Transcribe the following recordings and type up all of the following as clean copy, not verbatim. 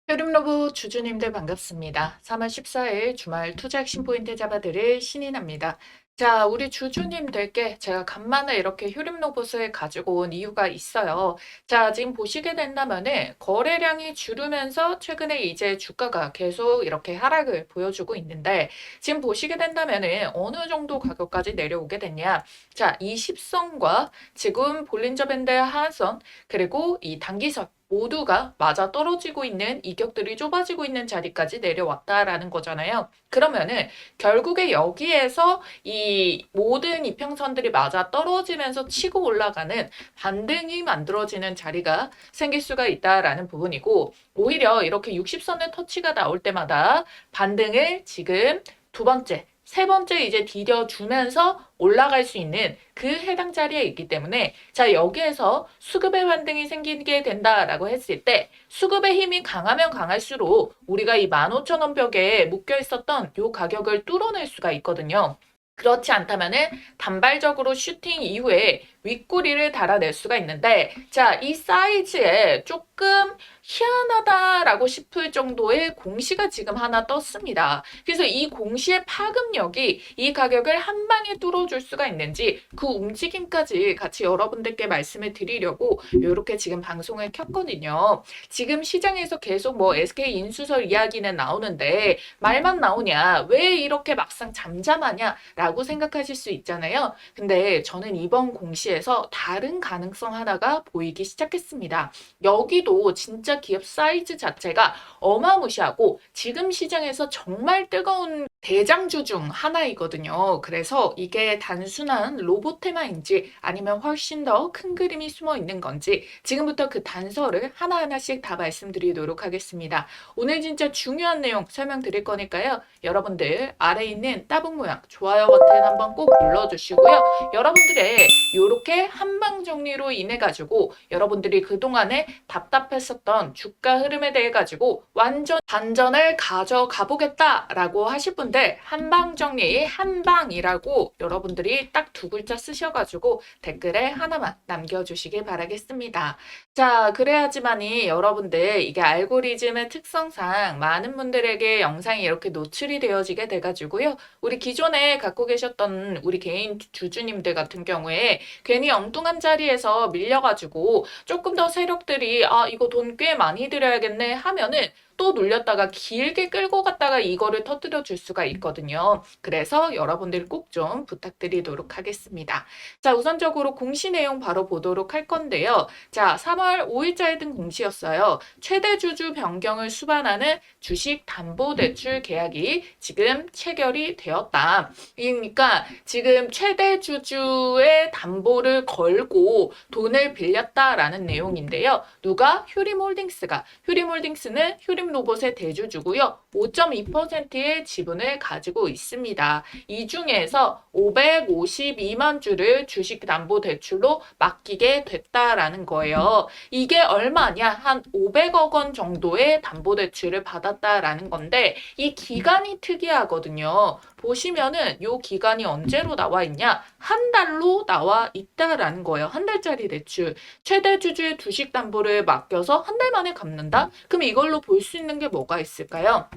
흐름로브 주주님들 반갑습니다. 3월 14일 주말 투자 핵심 포인트 잡아드릴 신인합니다. 자, 우리 주주님들께 제가 간만에 이렇게 휴림로봇을 가지고 온 이유가 있어요. 자, 지금 보시게 된다면은 거래량이 줄으면서 최근에 이제 주가가 계속 이렇게 하락을 보여주고 있는데 지금 보시게 된다면은 어느 정도 가격까지 내려오게 됐냐? 자, 20선과 지금 볼린저 밴드 하한선 그리고 이 단기선 모두가 맞아 떨어지고 있는 이격들이 좁아지고 있는 자리까지 내려왔다라는 거잖아요. 그러면은 결국에 여기에서 이 모든 이평선들이 맞아 떨어지면서 치고 올라가는 반등이 만들어지는 자리가 생길 수가 있다라는 부분이고, 오히려 이렇게 60선의 터치가 나올 때마다 반등을 지금 두 번째, 세 번째 이제 디뎌주면서 올라갈 수 있는 그 해당 자리에 있기 때문에, 자, 여기에서 수급의 반등이 생기게 된다라고 했을 때 수급의 힘이 강하면 강할수록 우리가 이 15,000원 벽에 묶여 있었던 요 가격을 뚫어낼 수가 있거든요. 그렇지 않다면은 단발적으로 슈팅 이후에 윗꼬리를 달아낼 수가 있는데, 자, 이 사이즈에 조금 희한하다라고 싶을 정도의 공시가 지금 하나 떴습니다. 그래서 이 공시의 파급력이 이 가격을 한 방에 뚫어줄 수가 있는지 그 움직임까지 같이 여러분들께 말씀을 드리려고 이렇게 지금 방송을 켰거든요. 지금 시장에서 계속 뭐 SK 인수설 이야기는 나오는데 말만 나오냐, 왜 이렇게 막상 잠잠하냐 라고 생각하실 수 있잖아요. 근데 저는 이번 공시에서 다른 가능성 하나가 보이기 시작했습니다. 여기도 진짜 기업 사이즈 자체가 어마무시하고 지금 시장에서 정말 뜨거운 대장주 중 하나이거든요. 그래서 이게 단순한 로봇 테마인지 아니면 훨씬 더 큰 그림이 숨어 있는 건지 지금부터 그 단서를 하나하나씩 다 말씀드리도록 하겠습니다. 오늘 진짜 중요한 내용 설명드릴 거니까요. 여러분들 아래에 있는 따봉 모양 좋아요 버튼 한번 꼭 눌러주시고요. 여러분들의 이렇게 한방 정리로 인해 가지고 여러분들이 그동안에 답답했었던 주가 흐름에 대해 가지고 완전 반전을 가져가 보겠다라고 하실 분들 한방 정리 한방이라고 여러분들이 딱 두 글자 쓰셔가지고 댓글에 하나만 남겨주시길 바라겠습니다. 자, 그래야지만이 여러분들 이게 알고리즘의 특성상 많은 분들에게 영상이 이렇게 노출이 되어지게 돼가지고요. 우리 기존에 갖고 계셨던 우리 개인 주주님들 같은 경우에 괜히 엉뚱한 자리에서 밀려가지고 조금 더 세력들이 이거 돈 꽤 많이 들여야겠네 하면은 또 눌렸다가 길게 끌고 갔다가 이거를 터뜨려 줄 수가 있거든요. 그래서 여러분들 꼭 좀 부탁드리도록 하겠습니다. 자, 우선적으로 공시 내용 바로 보도록 할 건데요. 자, 3월 5일자에 든 공시였어요. 최대 주주 변경을 수반하는 주식 담보 대출 계약이 지금 체결이 되었다. 그러니까 지금 최대 주주의 담보를 걸고 돈을 빌렸다라는 내용인데요. 누가? 휴림홀딩스가. 휴림홀딩스는 휴림로봇의 대주주고요. 5.2%의 지분을 가지고 있습니다. 이 중에서 552만 주를 주식담보대출로 맡기게 됐다라는 거예요. 이게 얼마냐? 한 500억 원 정도의 담보대출을 받았다라는 건데 이 기간이 특이하거든요. 보시면은 이 기간이 언제로 나와 있냐? 한 달로 나와 있다라는 거예요. 한 달짜리 대출. 최대 주주의 주식 담보를 맡겨서 한 달 만에 갚는다? 그럼 이걸로 볼 수 있는 게 뭐가 있을까요?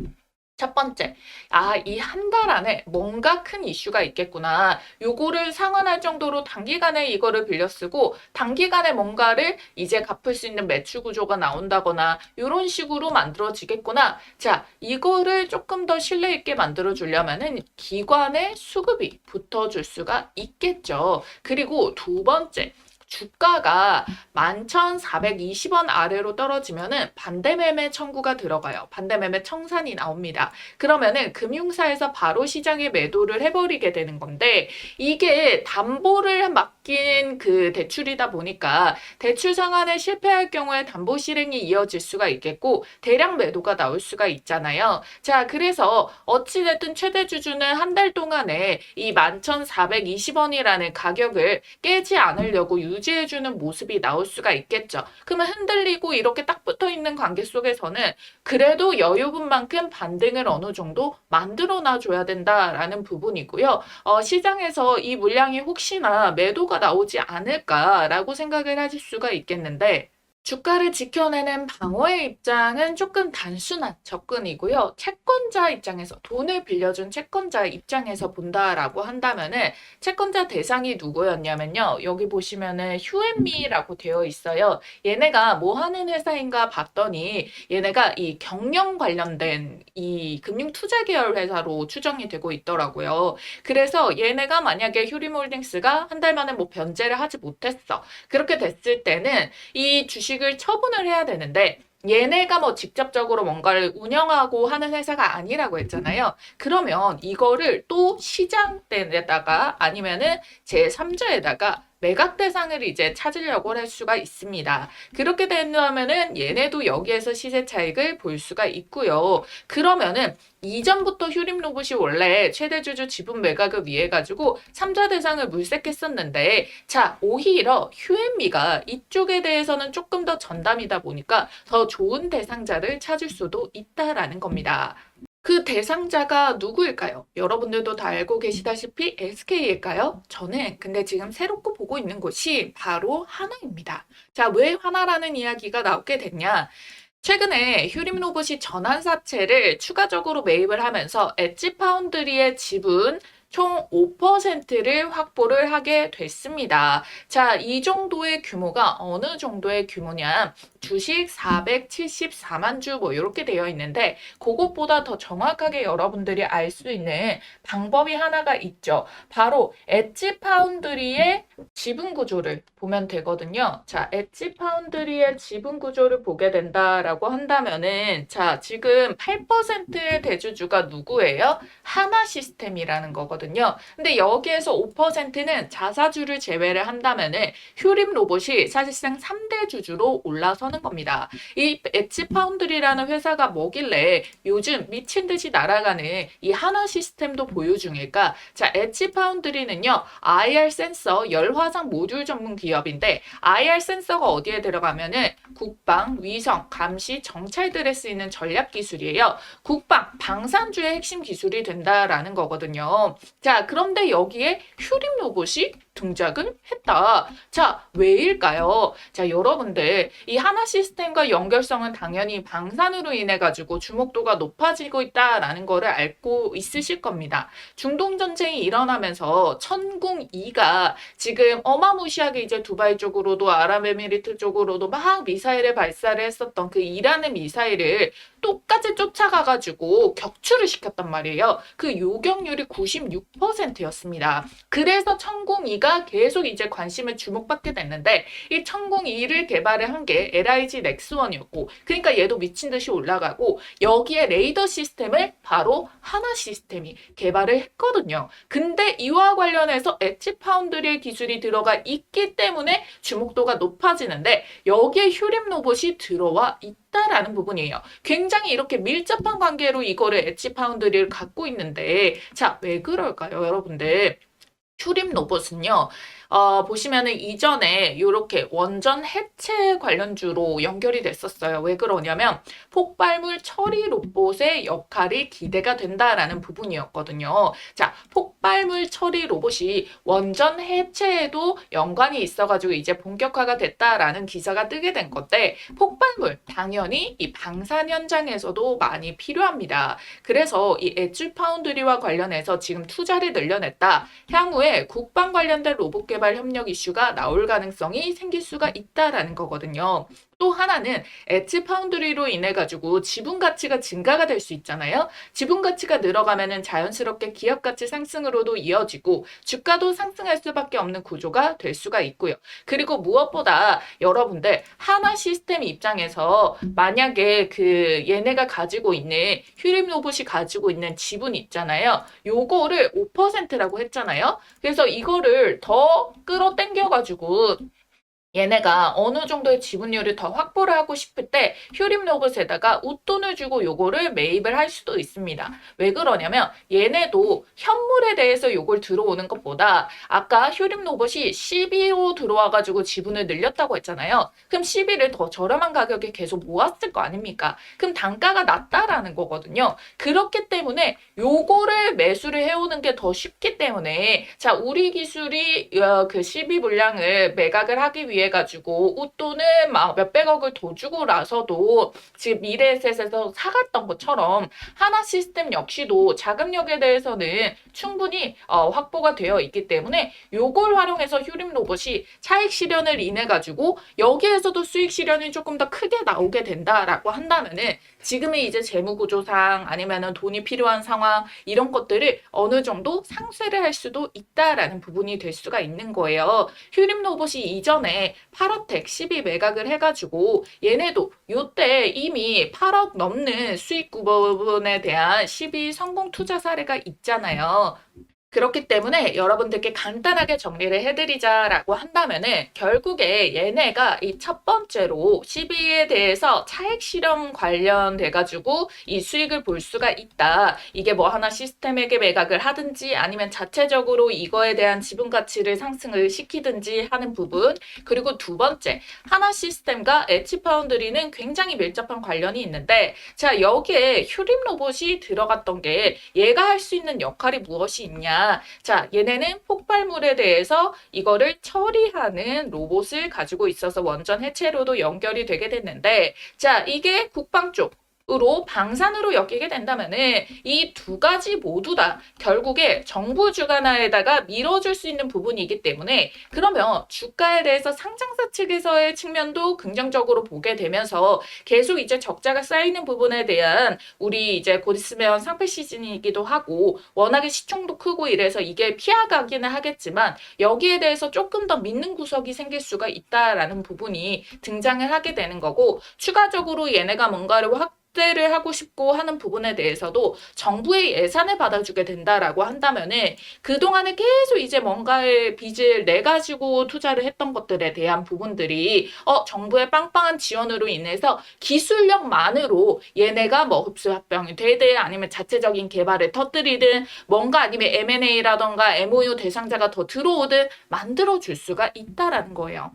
첫 번째, 이 한 달 안에 뭔가 큰 이슈가 있겠구나. 요거를 상환할 정도로 단기간에 이거를 빌려 쓰고 단기간에 뭔가를 이제 갚을 수 있는 매출 구조가 나온다거나 이런 식으로 만들어지겠구나. 자, 이거를 조금 더 신뢰 있게 만들어 주려면은 기관의 수급이 붙어줄 수가 있겠죠. 그리고 두 번째, 주가가 11,420원 아래로 떨어지면은 반대매매 청구가 들어가요. 반대매매 청산이 나옵니다. 그러면은 금융사에서 바로 시장에 매도를 해버리게 되는 건데 이게 담보를 맡긴 그 대출이다 보니까 대출 상환에 실패할 경우에 담보 실행이 이어질 수가 있겠고 대량 매도가 나올 수가 있잖아요. 자, 그래서 어찌됐든 최대 주주는 한 달 동안에 이 11,420원이라는 가격을 깨지 않으려고 유지해주는 모습이 나올 수가 있겠죠. 그러면 흔들리고 이렇게 딱 붙어 있는 관계 속에서는 그래도 여유분만큼 반등을 어느 정도 만들어 놔줘야 된다라는 부분이고요. 시장에서 이 물량이 혹시나 매도가 나오지 않을까라고 생각을 하실 수가 있겠는데 주가를 지켜내는 방어의 입장은 조금 단순한 접근이고요. 채권자 입장에서 돈을 빌려준 채권자 입장에서 본다라고 한다면은 채권자 대상이 누구였냐면요. 여기 보시면은 휴앤미라고 되어 있어요. 얘네가 뭐 하는 회사인가 봤더니 얘네가 이 경영 관련된 이 금융 투자 계열 회사로 추정이 되고 있더라고요. 그래서 얘네가 만약에 휴림홀딩스가 한 달 만에 뭐 변제를 하지 못했어. 그렇게 됐을 때는 이 주식을 처분을 해야 되는데 얘네가 뭐 직접적으로 뭔가를 운영하고 하는 회사가 아니라고 했잖아요. 그러면 이거를 또 시장대에다가 아니면은 제3자에다가 매각 대상을 이제 찾으려고 할 수가 있습니다. 그렇게 된다면은 얘네도 여기에서 시세 차익을 볼 수가 있고요. 그러면은 이전부터 휴림 로봇이 원래 최대 주주 지분 매각을 위해 가지고 3자 대상을 물색했었는데 자 오히려 휴앤미가 이쪽에 대해서는 조금 더 전담이다 보니까 더 좋은 대상자를 찾을 수도 있다라는 겁니다. 그 대상자가 누구일까요? 여러분들도 다 알고 계시다시피 SK일까요? 저는 근데 지금 새롭고 보고 있는 곳이 바로 하나입니다. 자, 왜 하나라는 이야기가 나오게 됐냐? 최근에 휴림 로봇이 전환사채를 추가적으로 매입을 하면서 엣지 파운드리의 지분 총 5%를 확보를 하게 됐습니다. 자, 이 정도의 규모가 어느 정도의 규모냐? 주식 474만 주 뭐 이렇게 되어 있는데 그것보다 더 정확하게 여러분들이 알 수 있는 방법이 하나가 있죠. 바로 엣지 파운드리의 지분 구조를 보면 되거든요. 자, 엣지 파운드리의 지분 구조를 보게 된다라고 한다면은 자, 지금 8%의 대주주가 누구예요? 하나 시스템이라는 거거든요. 근데 여기에서 5%는 자사주를 제외를 한다면은 휴림 로봇이 사실상 3대 주주로 올라서는 겁니다. 이 엣지 파운드리라는 회사가 뭐길래 요즘 미친 듯이 날아가는 이 하나 시스템도 보유 중일까? 자, 엣지 파운드리는요, IR 센서 열화상 모듈 전문 기업인데 IR 센서가 어디에 들어가면은 국방, 위성, 감시, 정찰들에 쓰이는 전략 기술이에요. 국방, 방산주의 핵심 기술이 된다라는 거거든요. 자, 그런데 여기에 휴림 로봇이 등장을 했다. 자, 왜일까요? 자, 여러분들 이 하나 시스템과 연결성은 당연히 방산으로 인해 가지고 주목도가 높아지고 있다라는 거를 알고 있으실 겁니다. 중동 전쟁이 일어나면서 천궁2가 지금 어마무시하게 이제 두바이 쪽으로도 아랍에미리트 쪽으로도 막 미사일을 발사를 했었던 그 이란의 미사일을 똑같이 쫓아가가지고 격추를 시켰단 말이에요. 그 요격률이 96%였습니다. 그래서 천궁2가 계속 이제 관심을 주목받게 됐는데 이 천궁2를 개발을 한 게 LIG 넥스원이었고 그러니까 얘도 미친 듯이 올라가고 여기에 레이더 시스템을 바로 하나 시스템이 개발을 했거든요. 근데 이와 관련해서 엣지 파운드리의 기술이 들어가 있기 때문에 주목도가 높아지는데 여기에 휴림 로봇이 들어와 있다라는 부분이에요. 굉장히 이렇게 밀접한 관계로 이거를 엣지 파운드리를 갖고 있는데 자, 왜 그럴까요, 여러분들? 휴림 로봇은요, 보시면은 이전에 이렇게 원전 해체 관련주로 연결이 됐었어요. 왜 그러냐면 폭발물 처리 로봇의 역할이 기대가 된다라는 부분이었거든요. 자, 폭발물 처리 로봇이 원전 해체에도 연관이 있어가지고 이제 본격화가 됐다라는 기사가 뜨게 된 건데 폭발물 당연히 이 방산 현장에서도 많이 필요합니다. 그래서 이 엣지 파운드리와 관련해서 지금 투자를 늘려냈다. 향후에 국방 관련된 로봇 개발 협력 이슈가 나올 가능성이 생길 수가 있다라는 거거든요. 또 하나는 엣지 파운드리로 인해 가지고 지분 가치가 증가가 될 수 있잖아요. 지분 가치가 늘어가면은 자연스럽게 기업 가치 상승으로도 이어지고 주가도 상승할 수밖에 없는 구조가 될 수가 있고요. 그리고 무엇보다 여러분들 하나 시스템 입장에서 만약에 그 얘네가 가지고 있는 휴림 로봇이 가지고 있는 지분 있잖아요. 요거를 5%라고 했잖아요. 그래서 이거를 더 끌어당겨 가지고 얘네가 어느 정도의 지분율을 더 확보를 하고 싶을 때 휴림 로봇에다가 웃돈을 주고 요거를 매입을 할 수도 있습니다. 왜 그러냐면 얘네도 현물에 대해서 요걸 들어오는 것보다 아까 휴림 로봇이 12로 들어와가지고 지분을 늘렸다고 했잖아요. 그럼 12를 더 저렴한 가격에 계속 모았을 거 아닙니까? 그럼 단가가 낮다라는 거거든요. 그렇기 때문에 요거를 매수를 해오는 게 더 쉽기 때문에 자, 우리 기술이 그 12 물량을 매각을 하기 위해 위해 가지고 웃돈을 막 몇백억을 더 주고 나서도 지금 미래에셋에서 사갔던 것처럼 하나 시스템 역시도 자금력에 대해서는 충분히 확보가 되어 있기 때문에 요걸 활용해서 휴림 로봇이 차익 실현을 인해 가지고 여기에서도 수익 실현이 조금 더 크게 나오게 된다라고 한다면은 지금의 이제 재무구조상 아니면은 돈이 필요한 상황 이런 것들을 어느 정도 상쇄를 할 수도 있다라는 부분이 될 수가 있는 거예요. 휴림 로봇이 이전에 8억택 12 매각을 해가지고 얘네도 요때 이미 8억 넘는 수익 부분에 대한 12 성공 투자 사례가 있잖아요. 그렇기 때문에 여러분들께 간단하게 정리를 해드리자라고 한다면은 결국에 얘네가 이 첫 번째로 12에 대해서 차익 실현 관련돼가지고 이 수익을 볼 수가 있다. 이게 뭐 하나 시스템에게 매각을 하든지 아니면 자체적으로 이거에 대한 지분 가치를 상승을 시키든지 하는 부분. 그리고 두 번째, 하나 시스템과 엣지 파운드리는 굉장히 밀접한 관련이 있는데 자, 여기에 휴림 로봇이 들어갔던 게 얘가 할 수 있는 역할이 무엇이 있냐. 자, 얘네는 폭발물에 대해서 이거를 처리하는 로봇을 가지고 있어서 원전 해체로도 연결이 되게 됐는데 자, 이게 국방 쪽으로 방산으로 엮이게 된다면은 이 두 가지 모두 다 결국에 정부 주관하에다가 밀어줄 수 있는 부분이기 때문에 그러면 주가에 대해서 상장사 측에서의 측면도 긍정적으로 보게 되면서 계속 이제 적자가 쌓이는 부분에 대한 우리 이제 곧 있으면 상패 시즌이기도 하고 워낙에 시총도 크고 이래서 이게 피하가기는 하겠지만 여기에 대해서 조금 더 믿는 구석이 생길 수가 있다라는 부분이 등장을 하게 되는 거고 추가적으로 얘네가 뭔가를 확대를 하고 싶고 하는 부분에 대해서도 정부의 예산을 받아주게 된다라고 한다면은 그동안에 계속 이제 뭔가의 빚을 내 가지고 투자를 했던 것들에 대한 부분들이 정부의 빵빵한 지원으로 인해서 기술력만으로 얘네가 뭐 흡수합병이 되든 아니면 자체적인 개발을 터뜨리든 뭔가 아니면 M&A라던가 MOU 대상자가 더 들어오든 만들어줄 수가 있다라는 거예요.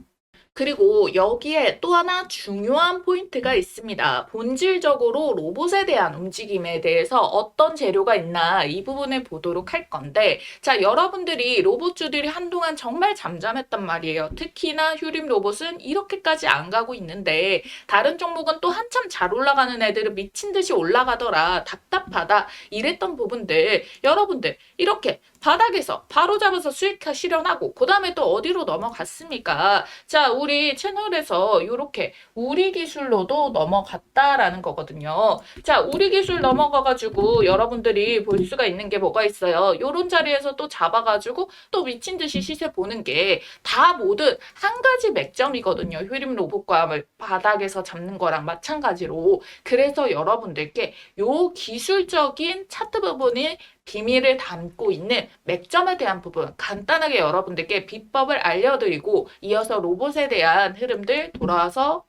그리고 여기에 또 하나 중요한 포인트가 있습니다. 본질적으로 로봇에 대한 움직임에 대해서 어떤 재료가 있나 이 부분을 보도록 할 건데 자, 여러분들이 로봇주들이 한동안 정말 잠잠했단 말이에요. 특히나 휴림 로봇은 이렇게까지 안 가고 있는데 다른 종목은 또 한참 잘 올라가는 애들은 미친 듯이 올라가더라. 답답하다. 이랬던 부분들 여러분들 이렇게 바닥에서 바로 잡아서 수익 실현하고 그 다음에 또 어디로 넘어갔습니까? 자, 우리 채널에서 이렇게 우리 기술로도 넘어갔다라는 거거든요. 자, 우리 기술 넘어가가지고 여러분들이 볼 수가 있는 게 뭐가 있어요? 요런 자리에서 또 잡아가지고 또 미친 듯이 시세 보는 게 다 모두 한 가지 맥점이거든요. 휴림 로봇과 바닥에서 잡는 거랑 마찬가지로. 그래서 여러분들께 요 기술적인 차트 부분이 비밀을 담고 있는 맥점에 대한 부분 간단하게 여러분들께 비법을 알려드리고 이어서 로봇에 대한 흐름들 돌아와서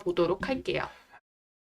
보도록 할게요.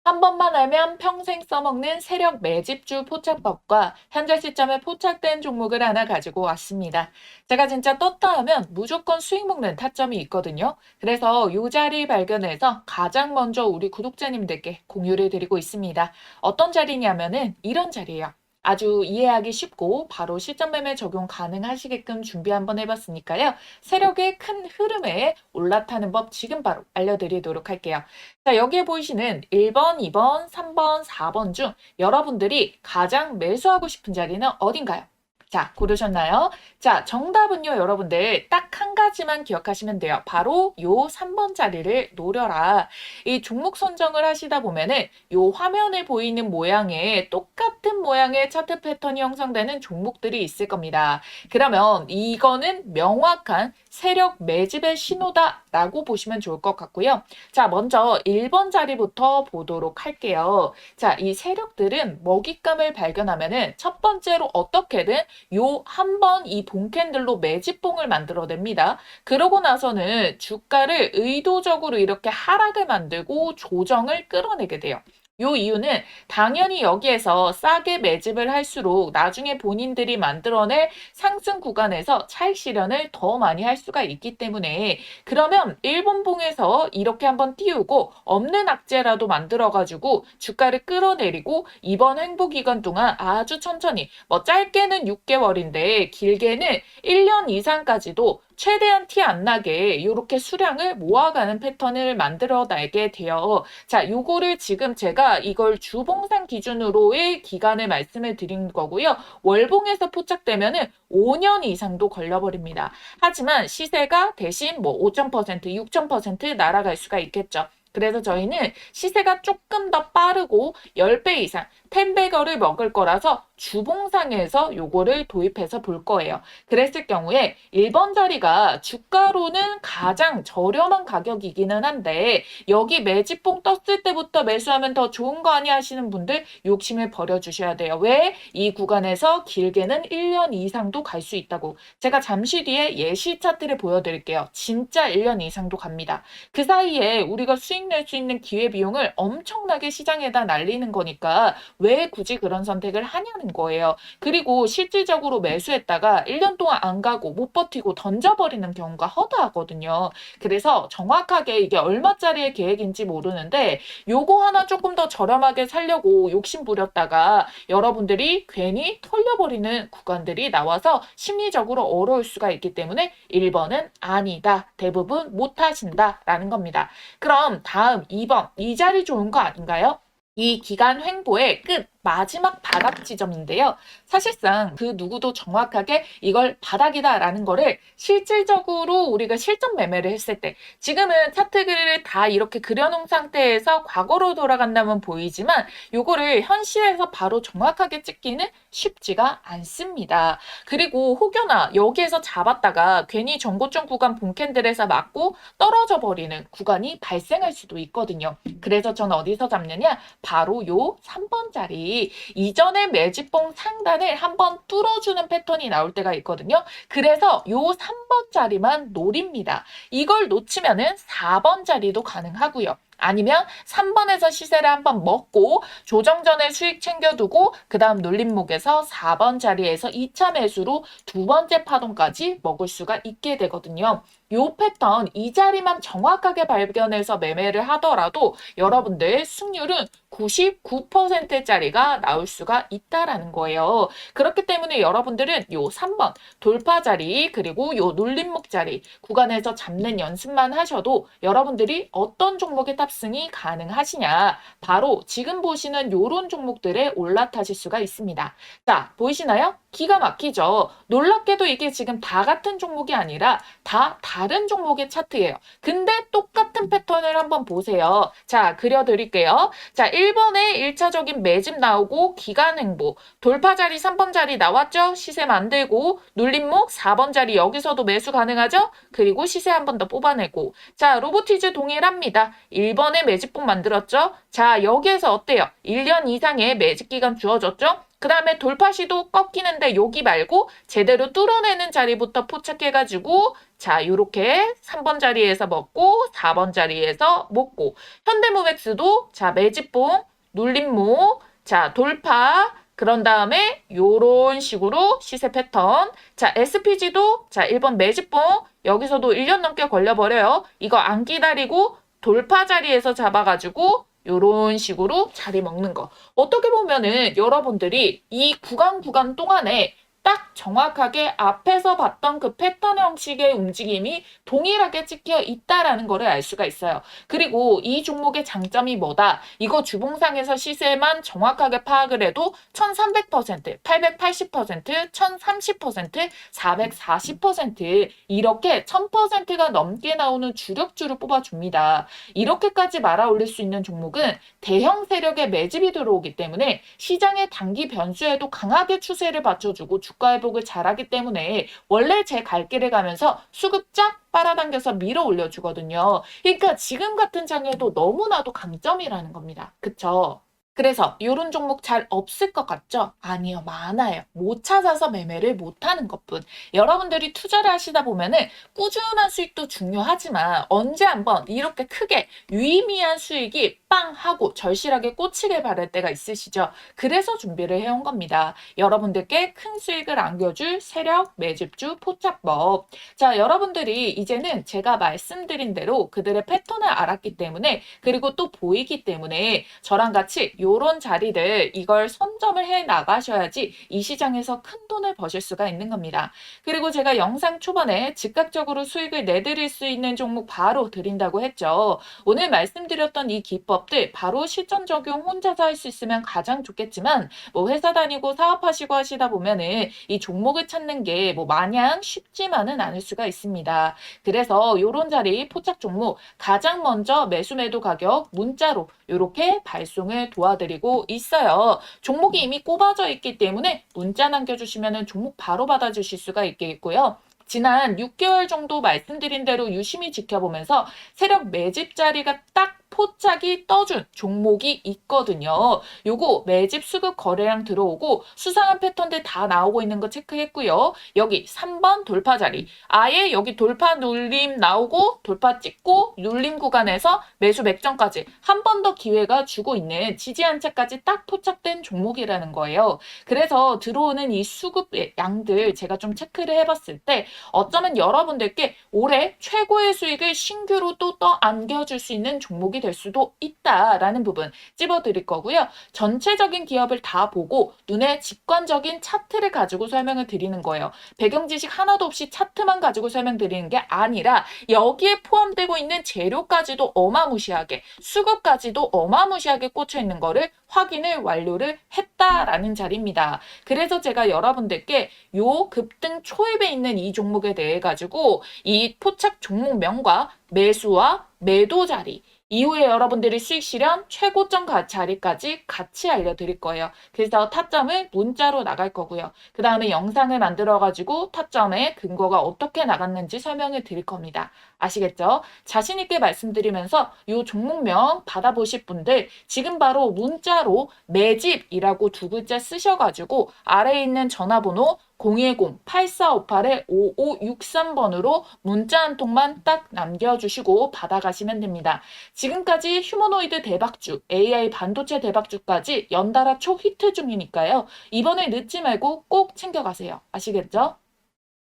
한 번만 알면 평생 써먹는 세력 매집주 포착법과 현재 시점에 포착된 종목을 하나 가지고 왔습니다. 제가 진짜 떴다 하면 무조건 수익 먹는 타점이 있거든요. 그래서 이 자리 발견해서 가장 먼저 우리 구독자님들께 공유를 드리고 있습니다. 어떤 자리냐면은 이런 자리예요. 아주 이해하기 쉽고 바로 실전 매매 적용 가능하시게끔 준비 한번 해봤으니까요. 세력의 큰 흐름에 올라타는 법 지금 바로 알려드리도록 할게요. 자, 여기에 보이시는 1번, 2번, 3번, 4번 중 여러분들이 가장 매수하고 싶은 자리는 어딘가요? 자, 고르셨나요? 자, 정답은요, 여러분들 딱 한 가지만 기억하시면 돼요. 바로 요 3번 자리를 노려라. 이 종목 선정을 하시다 보면은 요 화면에 보이는 모양의 똑같은 모양의 차트 패턴이 형성되는 종목들이 있을 겁니다. 그러면 이거는 명확한 세력 매집의 신호다라고 보시면 좋을 것 같고요. 자, 먼저 1번 자리부터 보도록 할게요. 자, 이 세력들은 먹잇감을 발견하면은 첫 번째로 어떻게든 요 한 번 이 봉캔들로 매집봉을 만들어냅니다. 그러고 나서는 주가를 의도적으로 이렇게 하락을 만들고 조정을 끌어내게 돼요. 요 이유는 당연히 여기에서 싸게 매집을 할수록 나중에 본인들이 만들어낼 상승 구간에서 차익 실현을 더 많이 할 수가 있기 때문에 그러면 일본봉에서 이렇게 한번 띄우고 없는 악재라도 만들어가지고 주가를 끌어내리고 이번 횡보 기간 동안 아주 천천히 뭐 짧게는 6개월인데 길게는 1년 이상까지도 최대한 티 안 나게 이렇게 수량을 모아가는 패턴을 만들어내게 돼요. 자, 요거를 지금 제가 이걸 주봉상 기준으로의 기간을 말씀을 드린 거고요. 월봉에서 포착되면은 5년 이상도 걸려버립니다. 하지만 시세가 대신 뭐 5,000%, 6,000% 날아갈 수가 있겠죠. 그래서 저희는 시세가 조금 더 빠르고 10배 이상 10배거를 먹을 거라서 주봉상에서 요거를 도입해서 볼 거예요. 그랬을 경우에 1번 자리가 주가로는 가장 저렴한 가격이기는 한데 여기 매집봉 떴을 때부터 매수하면 더 좋은 거 아니야 하시는 분들 욕심을 버려주셔야 돼요. 왜? 이 구간에서 길게는 1년 이상도 갈 수 있다고. 제가 잠시 뒤에 예시 차트를 보여드릴게요. 진짜 1년 이상도 갑니다. 그 사이에 우리가 수익 낼 수 있는 기회비용을 엄청나게 시장에다 날리는 거니까 왜 굳이 그런 선택을 하냐는 거예요. 그리고 실질적으로 매수했다가 1년 동안 안 가고 못 버티고 던져버리는 경우가 허다하거든요. 그래서 정확하게 이게 얼마짜리의 계획인지 모르는데 요거 하나 조금 더 저렴하게 살려고 욕심 부렸다가 여러분들이 괜히 털려버리는 구간들이 나와서 심리적으로 어려울 수가 있기 때문에 1번은 아니다. 대부분 못하신다 라는 겁니다. 그럼 다음 2번 이 자리 좋은 거 아닌가요? 이 기간 횡보의 끝 마지막 바닥 지점인데요. 사실상 그 누구도 정확하게 이걸 바닥이다라는 거를 실질적으로 우리가 실전 매매를 했을 때 지금은 차트를 다 이렇게 그려놓은 상태에서 과거로 돌아간다면 보이지만 요거를 현실에서 바로 정확하게 찍기는 쉽지가 않습니다. 그리고 혹여나 여기에서 잡았다가 괜히 전고점 구간 본캔들에서 맞고 떨어져 버리는 구간이 발생할 수도 있거든요. 그래서 전 어디서 잡느냐? 바로 요 3번 자리 이전의 매집봉 상단을 한번 뚫어주는 패턴이 나올 때가 있거든요. 그래서 요 3번 자리만 노립니다. 이걸 놓치면은 4번 자리도 가능하고요. 아니면 3번에서 시세를 한번 먹고 조정 전에 수익 챙겨두고 그 다음 눌림목에서 4번 자리에서 2차 매수로 두 번째 파동까지 먹을 수가 있게 되거든요. 요 패턴 이 자리만 정확하게 발견해서 매매를 하더라도 여러분들 승률은 99%짜리가 나올 수가 있다라는 거예요. 그렇기 때문에 여러분들은 요 3번 돌파 자리 그리고 요 눌림목 자리 구간에서 잡는 연습만 하셔도 여러분들이 어떤 종목의 탑승이 가능하시냐 바로 지금 보시는 요런 종목들에 올라타실 수가 있습니다. 자, 보이시나요? 기가 막히죠. 놀랍게도 이게 지금 다 같은 종목이 아니라 다 다른 종목의 차트예요. 근데 똑같은 패턴을 한번 보세요. 자, 그려드릴게요. 자, 1번에 1차적인 매집 나오고 기간 횡보, 돌파 자리 3번 자리 나왔죠? 시세 만들고 눌림목 4번 자리 여기서도 매수 가능하죠? 그리고 시세 한 번 더 뽑아내고 자, 로보티즈 동일합니다. 1번에 매집봉 만들었죠? 자, 여기에서 어때요? 1년 이상의 매집 기간 주어졌죠? 그 다음에 돌파 시도 꺾이는데 여기 말고 제대로 뚫어내는 자리부터 포착해가지고 자 요렇게 3번 자리에서 먹고 4번 자리에서 먹고 현대모백스도 자 매집봉 눌림목 자 돌파 그런 다음에 요런 식으로 시세 패턴 자 SPG도 자 1번 매집봉 여기서도 1년 넘게 걸려버려요. 이거 안 기다리고 돌파 자리에서 잡아가지고 요런 식으로 자리 먹는 거. 어떻게 보면은 여러분들이 이 구간 동안에 딱 정확하게 앞에서 봤던 그 패턴 형식의 움직임이 동일하게 찍혀 있다라는 거를 알 수가 있어요. 그리고 이 종목의 장점이 뭐다? 이거 주봉상에서 시세만 정확하게 파악을 해도 1300%, 880%, 1030%, 440% 이렇게 1000%가 넘게 나오는 주력주를 뽑아줍니다. 이렇게까지 말아 올릴 수 있는 종목은 대형 세력의 매집이 들어오기 때문에 시장의 단기 변수에도 강하게 추세를 받쳐주고 주가 회복을 잘하기 때문에 원래 제 갈 길을 가면서 수급 쫙 빨아당겨서 밀어 올려주거든요. 그러니까 지금 같은 장에도 너무나도 강점이라는 겁니다. 그쵸? 그래서 이런 종목 잘 없을 것 같죠? 아니요, 많아요. 못 찾아서 매매를 못하는 것뿐. 여러분들이 투자를 하시다 보면은 꾸준한 수익도 중요하지만 언제 한번 이렇게 크게 유의미한 수익이 빵 하고 절실하게 꽂히길 바랄 때가 있으시죠. 그래서 준비를 해온 겁니다. 여러분들께 큰 수익을 안겨줄 세력 매집주 포착법. 자, 여러분들이 이제는 제가 말씀드린 대로 그들의 패턴을 알았기 때문에, 그리고 또 보이기 때문에 저랑 같이 요런 자리들 이걸 선점을 해 나가셔야지 이 시장에서 큰 돈을 버실 수가 있는 겁니다. 그리고 제가 영상 초반에 즉각적으로 수익을 내드릴 수 있는 종목 바로 드린다고 했죠. 오늘 말씀드렸던 이 기법들 바로 실전 적용 혼자서 할 수 있으면 가장 좋겠지만, 뭐 회사 다니고 사업하시고 하시다 보면은 이 종목을 찾는 게 뭐 마냥 쉽지만은 않을 수가 있습니다. 그래서 요런 자리 포착 종목 가장 먼저 매수 매도 가격 문자로 이렇게 발송을 도와드리고 있어요. 종목이 이미 꼽아져 있기 때문에 문자 남겨주시면 종목 바로 받아주실 수가 있겠고요. 지난 6개월 정도 말씀드린 대로 유심히 지켜보면서 세력 매집 자리가 딱 포착이 떠준 종목이 있거든요. 요거 매집 수급 거래량 들어오고 수상한 패턴들 다 나오고 있는 거 체크했고요. 여기 3번 돌파 자리. 아예 여기 돌파 눌림 나오고 돌파 찍고 눌림 구간에서 매수 맥점까지 한 번 더 기회가 주고 있는 지지 한차까지 딱 포착된 종목이라는 거예요. 그래서 들어오는 이 수급의 양들 제가 좀 체크를 해봤을 때 어쩌면 여러분들께 올해 최고의 수익을 신규로 또 안겨줄 수 있는 종목이 될 수도 있다라는 부분 찝어드릴 거고요. 전체적인 기업을 다 보고 눈에 직관적인 차트를 가지고 설명을 드리는 거예요. 배경 지식 하나도 없이 차트만 가지고 설명드리는 게 아니라 여기에 포함되고 있는 재료까지도 어마무시하게, 수급까지도 어마무시하게 꽂혀 있는 거를 확인을 완료를 했다라는 자리입니다. 그래서 제가 여러분들께 요 급등 초입에 있는 이 종목에 대해 가지고 이 포착 종목명과 매수와 매도 자리, 이후에 여러분들이 수익 실현 최고점 자리까지 같이 알려드릴 거예요. 그래서 타점을 문자로 나갈 거고요. 그 다음에 영상을 만들어가지고 타점의 근거가 어떻게 나갔는지 설명을 드릴 겁니다. 아시겠죠? 자신 있게 말씀드리면서 이 종목명 받아보실 분들 지금 바로 문자로 매집이라고 두 글자 쓰셔가지고 아래에 있는 전화번호 010-8458-5563번으로 문자 한 통만 딱 남겨주시고 받아가시면 됩니다. 지금까지 휴머노이드 대박주, AI 반도체 대박주까지 연달아 초히트 중이니까요. 이번에 늦지 말고 꼭 챙겨가세요. 아시겠죠?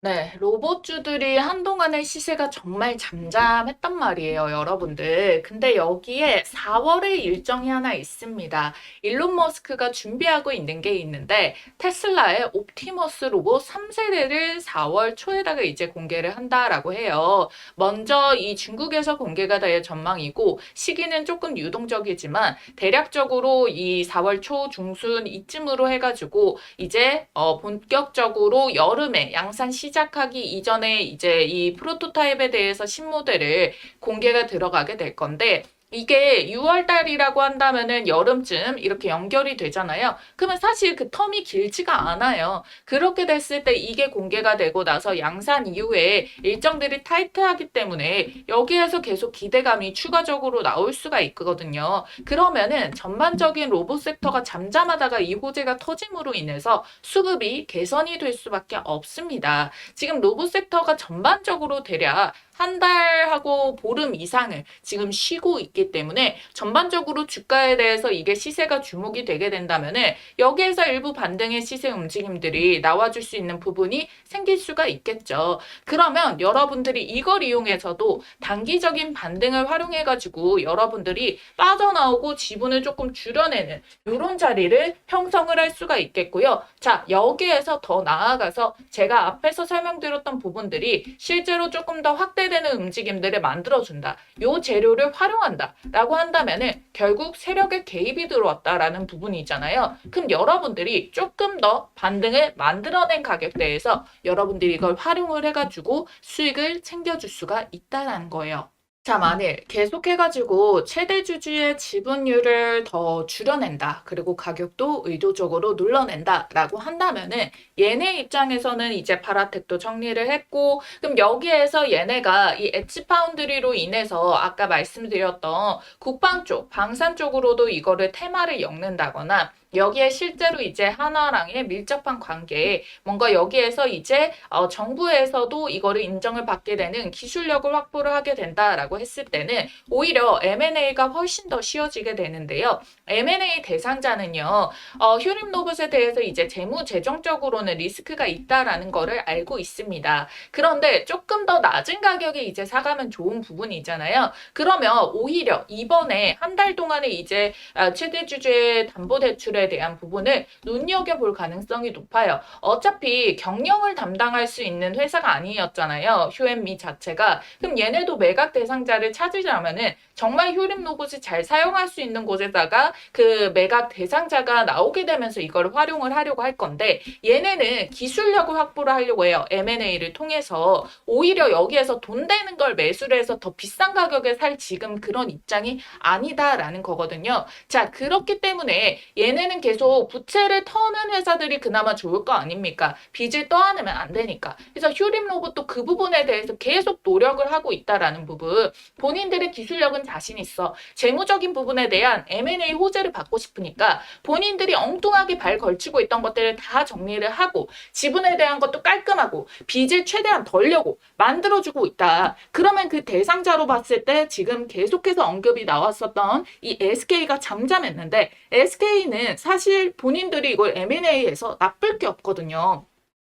네, 로봇주들이 한동안의 시세가 정말 잠잠했단 말이에요, 여러분들. 근데 여기에 4월의 일정이 하나 있습니다. 일론 머스크가 준비하고 있는 게 있는데, 테슬라의 옵티머스 로봇 3세대를 4월 초에다가 이제 공개를 한다라고 해요. 먼저 이 중국에서 공개가 될 전망이고, 시기는 조금 유동적이지만, 대략적으로 이 4월 초 중순 이쯤으로 해가지고, 이제 본격적으로 여름에 양산 시작하기 이전에 이제 이 프로토타입에 대해서 신모델을 공개가 들어가게 될 건데, 이게 6월 달이라고 한다면은 여름쯤 이렇게 연결이 되잖아요. 그러면 사실 그 텀이 길지가 않아요. 그렇게 됐을 때 이게 공개가 되고 나서 양산 이후에 일정들이 타이트하기 때문에 여기에서 계속 기대감이 추가적으로 나올 수가 있거든요. 그러면은 전반적인 로봇 섹터가 잠잠하다가 이 호재가 터짐으로 인해서 수급이 개선이 될 수밖에 없습니다. 지금 로봇 섹터가 전반적으로 대략 한 달하고 보름 이상을 지금 쉬고 있기 때문에 전반적으로 주가에 대해서 이게 시세가 주목이 되게 된다면은 여기에서 일부 반등의 시세 움직임들이 나와줄 수 있는 부분이 생길 수가 있겠죠. 그러면 여러분들이 이걸 이용해서도 단기적인 반등을 활용해가지고 여러분들이 빠져나오고 지분을 조금 줄여내는 이런 자리를 형성을 할 수가 있겠고요. 자, 여기에서 더 나아가서 제가 앞에서 설명드렸던 부분들이 실제로 조금 더 확대되는 움직임들을 만들어준다. 요 재료를 활용한다. 라고 한다면은 결국 세력의 개입이 들어왔다라는 부분이잖아요. 그럼 여러분들이 조금 더 반등을 만들어낸 가격대에서 여러분들이 이걸 활용을 해가지고 수익을 챙겨줄 수가 있다는 거예요. 자, 만일 계속해가지고 최대 주주의 지분율을 더 줄여낸다. 그리고 가격도 의도적으로 눌러낸다. 라고 한다면은 얘네 입장에서는 이제 파라텍도 정리를 했고, 그럼 여기에서 얘네가 이 엣지 파운드리로 인해서 아까 말씀드렸던 국방 쪽, 방산 쪽으로도 이거를 테마를 엮는다거나 여기에 실제로 이제 하나랑의 밀접한 관계, 뭔가 여기에서 이제 정부에서도 이거를 인정을 받게 되는 기술력을 확보를 하게 된다라고 했을 때는 오히려 M&A가 훨씬 더 쉬워지게 되는데요. M&A 대상자는요, 휴림 로봇에 대해서 이제 재무 재정적으로는 리스크가 있다라는 거를 알고 있습니다. 그런데 조금 더 낮은 가격에 이제 사가면 좋은 부분이잖아요. 그러면 오히려 이번에 한 달 동안에 이제 최대 주주의 담보대출에 대한 부분을 눈여겨볼 가능성이 높아요. 어차피 경영을 담당할 수 있는 회사가 아니었잖아요. 휴앤미 자체가. 그럼 얘네도 매각 대상자를 찾으려면은 정말 휴림 로봇을 잘 사용할 수 있는 곳에다가 그 매각 대상자가 나오게 되면서 이걸 활용을 하려고 할 건데 얘네는 기술력을 확보를 하려고 해요. M&A를 통해서. 오히려 여기에서 돈 되는 걸 매수를 해서 더 비싼 가격에 살 지금 그런 입장이 아니다라는 거거든요. 자, 그렇기 때문에 얘네는 계속 부채를 터는 회사들이 그나마 좋을 거 아닙니까? 빚을 떠안으면 안 되니까. 그래서 휴림 로봇도 그 부분에 대해서 계속 노력을 하고 있다라는 부분. 본인들의 기술력은 자신 있어. 재무적인 부분에 대한 M&A 호재를 받고 싶으니까 본인들이 엉뚱하게 발 걸치고 있던 것들을 다 정리를 하고 지분에 대한 것도 깔끔하고 빚을 최대한 덜려고 만들어주고 있다. 그러면 그 대상자로 봤을 때 지금 계속해서 언급이 나왔었던 이 SK가 잠잠했는데 SK는 사실 본인들이 이걸 M&A에서 나쁠 게 없거든요.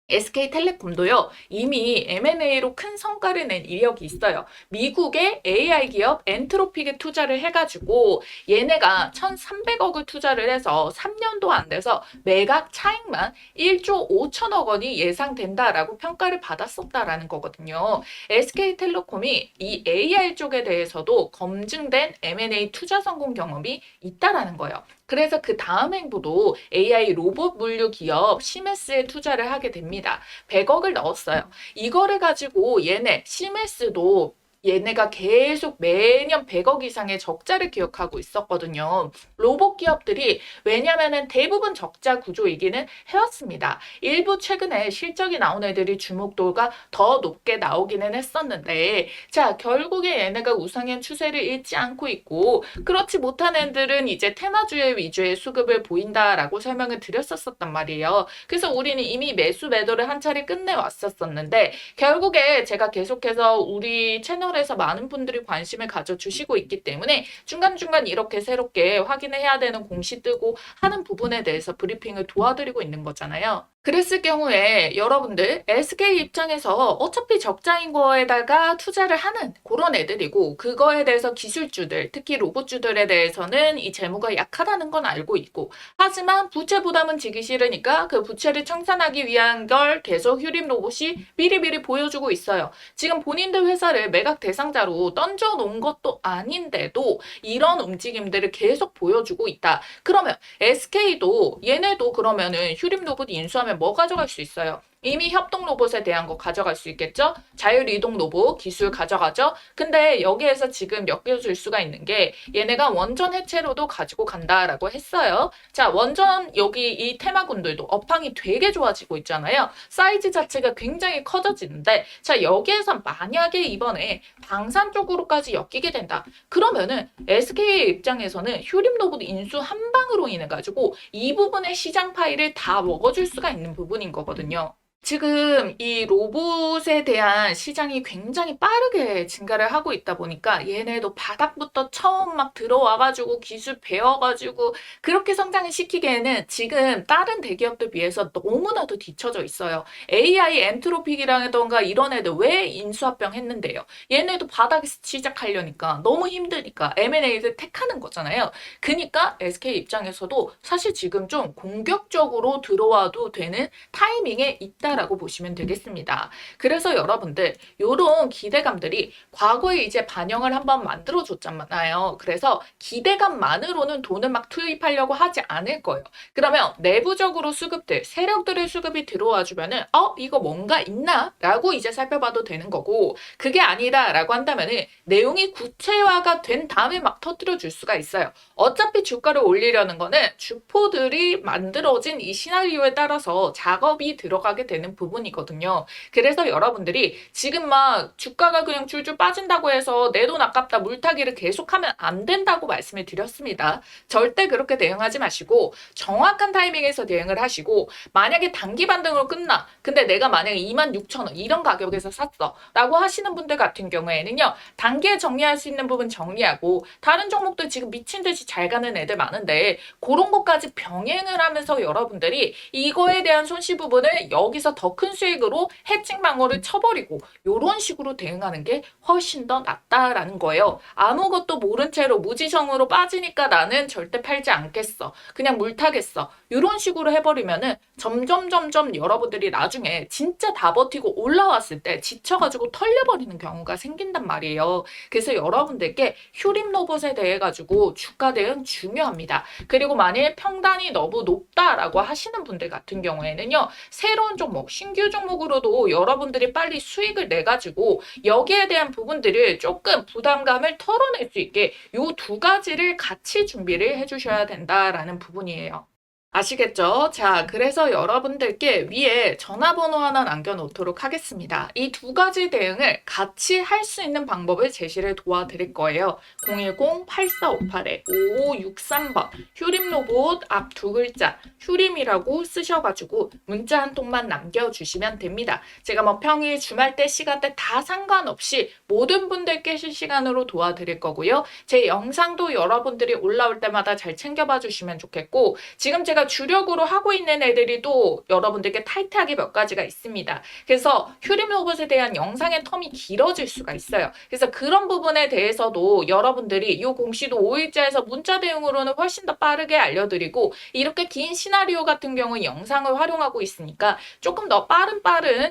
SK텔레콤도요, 이미 M&A로 큰 성과를 낸 이력이 있어요. 미국의 AI 기업 엔트로픽에 투자를 해가지고 얘네가 1,300억을 투자를 해서 3년도 안 돼서 매각 차익만 1조 5천억 원이 예상된다라고 평가를 받았었다라는 거거든요. SK텔레콤이 이 AI 쪽에 대해서도 검증된 M&A 투자 성공 경험이 있다라는 거예요. 그래서 그 다음 행보도 AI 로봇 물류 기업 시메스에 투자를 하게 됩니다. 100억을 넣었어요. 이거를 가지고 얘네 시메스도 얘네가 계속 매년 100억 이상의 적자를 기록하고 있었거든요. 로봇 기업들이 왜냐면은 대부분 적자 구조이기는 해왔습니다. 일부 최근에 실적이 나온 애들이 주목도가 더 높게 나오기는 했었는데 자, 결국에 얘네가 우상향 추세를 잃지 않고 있고 그렇지 못한 애들은 이제 테마주의 위주의 수급을 보인다라고 설명을 드렸었단 말이에요. 그래서 우리는 이미 매수 매도를 한 차례 끝내왔었는데 결국에 제가 계속해서 우리 채널에서 많은 분들이 관심을 가져주시고 있기 때문에 중간중간 이렇게 새롭게 확인해야 되는 공시 뜨고 하는 부분에 대해서 브리핑을 도와드리고 있는 거잖아요. 그랬을 경우에 여러분들 SK 입장에서 어차피 적자인 거에다가 투자를 하는 그런 애들이고 그거에 대해서 기술주들 특히 로봇주들에 대해서는 이 재무가 약하다는 건 알고 있고 하지만 부채 부담은 지기 싫으니까 그 부채를 청산하기 위한 걸 계속 휴림 로봇이 미리미리 보여주고 있어요. 지금 본인들 회사를 매각 대상자로 던져놓은 것도 아닌데도 이런 움직임들을 계속 보여주고 있다. 그러면 SK도 얘네도 그러면은 휴림 로봇 인수하면 뭐 가져갈 수 있어요? 이미 협동 로봇에 대한 거 가져갈 수 있겠죠? 자율이동 로봇 기술 가져가죠? 근데 여기에서 지금 엮여줄 수가 있는 게 얘네가 원전 해체로도 가지고 간다라고 했어요. 자, 원전 여기 이 테마군들도 업황이 되게 좋아지고 있잖아요. 사이즈 자체가 굉장히 커져지는데 자, 여기에서 만약에 이번에 방산 쪽으로까지 엮이게 된다. 그러면은 SK 입장에서는 휴림 로봇 인수 한 방으로 인해 가지고 이 부분의 시장 파일을 다 먹어줄 수가 있는 부분인 거거든요. 지금 이 로봇에 대한 시장이 굉장히 빠르게 증가를 하고 있다 보니까 얘네도 바닥부터 처음 막 들어와가지고 기술 배워가지고 그렇게 성장을 시키기에는 지금 다른 대기업들 비해서 너무나도 뒤처져 있어요. AI 엔트로픽이라던가 이런 애들 왜 인수합병 했는데요? 얘네도 바닥에서 시작하려니까 너무 힘드니까 M&A를 택하는 거잖아요. 그니까 SK 입장에서도 사실 지금 좀 공격적으로 들어와도 되는 타이밍에 있다라고 보시면 되겠습니다. 그래서 여러분들 이런 기대감들이 과거에 이제 반영을 한번 만들어 줬잖아요. 그래서 기대감만으로는 돈을 막 투입하려고 하지 않을 거예요. 그러면 내부적으로 수급들, 세력들의 수급이 들어와 주면은 이거 뭔가 있나? 라고 이제 살펴봐도 되는 거고 그게 아니다 라고 한다면은 내용이 구체화가 된 다음에 막 터뜨려 줄 수가 있어요. 어차피 주가를 올리려는 거는 주포들이 만들어진 이 시나리오에 따라서 작업이 들어가게 되는 되는 부분이거든요. 그래서 여러분들이 지금 막 주가가 그냥 줄줄 빠진다고 해서 내 돈 아깝다 물타기를 계속하면 안 된다고 말씀을 드렸습니다. 절대 그렇게 대응하지 마시고 정확한 타이밍에서 대응을 하시고, 만약에 단기 반등으로 끝나. 근데 내가 만약에 26,000원 이런 가격에서 샀어 라고 하시는 분들 같은 경우에는요, 단기에 정리할 수 있는 부분 정리하고, 다른 종목들 지금 미친 듯이 잘 가는 애들 많은데 그런 것까지 병행을 하면서 여러분들이 이거에 대한 손실 부분을 여기서 더 큰 수익으로 해칭 방어를 쳐버리고 이런 식으로 대응하는 게 훨씬 더 낫다라는 거예요. 아무것도 모른 채로 무지성으로 빠지니까 나는 절대 팔지 않겠어, 그냥 물 타겠어, 이런 식으로 해버리면은 점점 여러분들이 나중에 진짜 다 버티고 올라왔을 때 지쳐가지고 털려버리는 경우가 생긴단 말이에요. 그래서 여러분들께 휴림 로봇에 대해 가지고 주가 대응 중요합니다. 그리고 만일 평단이 너무 높다라고 하시는 분들 같은 경우에는요, 새로운 종목, 신규 종목으로도 여러분들이 빨리 수익을 내 가지고 여기에 대한 부분들을 조금 부담감을 털어낼 수 있게 요 두 가지를 같이 준비를 해주셔야 된다라는 부분이에요. 아시겠죠? 자, 그래서 여러분들께 위에 전화번호 하나 남겨놓도록 하겠습니다. 이 두 가지 대응을 같이 할 수 있는 방법을 제시를 도와드릴 거예요. 010-8458-5563번 휴림로봇 앞 두 글자 휴림이라고 쓰셔가지고 문자 한 통만 남겨주시면 됩니다. 제가 뭐 평일, 주말때, 시간대 다 상관없이 모든 분들께 실시간으로 도와드릴 거고요. 제 영상도 여러분들이 올라올 때마다 잘 챙겨봐 주시면 좋겠고, 지금 제가 주력으로 하고 있는 애들이 또 여러분들께 타이트하게 몇 가지가 있습니다. 그래서 휴림 로봇에 대한 영상의 텀이 길어질 수가 있어요. 그래서 그런 부분에 대해서도 여러분들이 이 공시도 5일자에서 문자 대응으로는 훨씬 더 빠르게 알려드리고, 이렇게 긴 시나리오 같은 경우 영상을 활용하고 있으니까 조금 더 빠른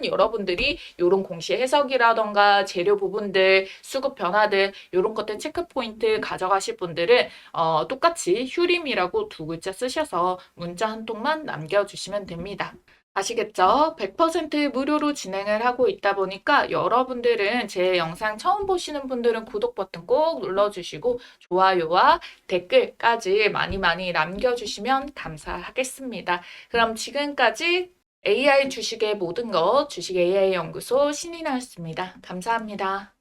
여러분들이 이런 공시 해석이라던가 재료 부분들, 수급 변화들 이런 것들 체크 포인트 가져가실 분들은 똑같이 휴림이라고 두 글자 쓰셔서 문자 한 통만 남겨주시면 됩니다. 아시겠죠? 100% 무료로 진행을 하고 있다 보니까 여러분들은 제 영상 처음 보시는 분들은 구독 버튼 꼭 눌러주시고 좋아요와 댓글까지 많이 남겨주시면 감사하겠습니다. 그럼 지금까지 AI 주식의 모든 것, 주식 AI 연구소 신이나였습니다. 감사합니다.